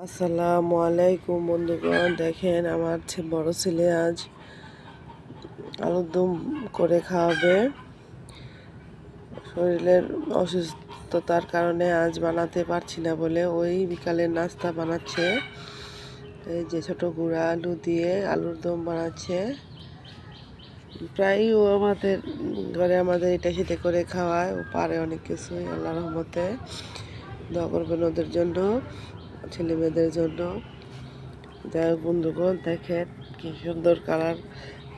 আসসালামু আলাইকুম বন্ধুগণ, দেখেন আমার বড় ছেলে আজ আলুর দম করে খাওয়াবে। শরীরের অসুস্থতার কারণে আজ বানাতে পারছি না বলে ওই বিকালের নাস্তা বানাচ্ছে। এই যে ছোট গুঁড়া আলু দিয়ে আলুর দম বানাচ্ছে। প্রায়ই ও আমাদের ঘরে এটা সেটা করে খাওয়ায়, ও পারে অনেক কিছুই। আল্লাহ রহমতে দোয়া করবেন ওদের জন্য, ছেলে মেয়েদের জন্য। যাই হোক বন্ধুগণ, দেখেন কি সুন্দর কালার।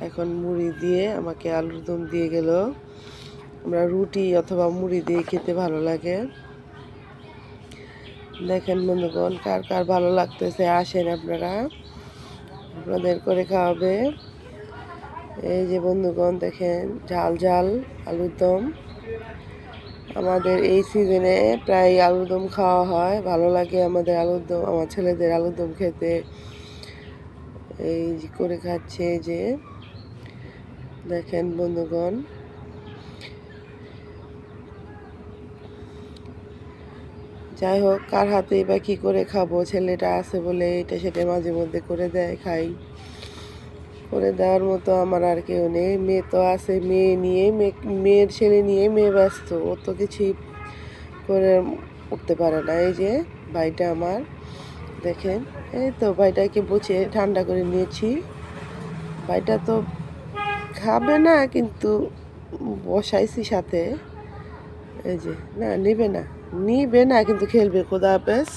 এখন মুড়ি দিয়ে আমাকে আলুর দম দিয়ে গেল। আমরা রুটি অথবা মুড়ি দিয়ে খেতে ভালো লাগে। দেখেন বন্ধুগণ, কার কার ভালো লাগতেছে আসেন, আপনাদের করে খাওয়াবে। এই যে বন্ধুগণ, দেখেন ঝাল ঝাল আলুর দম। আমাদের এই সিজনে প্রায় আলুর দম খাওয়া হয়, ভালো লাগে আমাদের আলুর দম, আমার ছেলেদের আলুর দম খেতে। এই যে করে খাচ্ছে, যে দেখেন বন্ধুগণ। যাই হোক, কার হাতেই বা কী করে খাবো, ছেলেটা আছে বলে এটা সেটা মাঝে মধ্যে করে দেয়, খাই। করে দেওয়ার মতো আমার আর কেউ নেই। মেয়ে তো আছে, মেয়ের ছেলে নিয়ে মেয়ে ব্যস্ত, ও তো কিছুই করে উঠতে পারে না। এই যে ভাইটা আমার, দেখেন, এই তো ভাইটাকে বুঝে ঠান্ডা করে নিয়েছি। ভাইটা তো খাবে না, কিন্তু বসাইছি সাথে। এই যে, না নিবে না, নিবে না কিন্তু খেলবে। খোদা হাফেজ।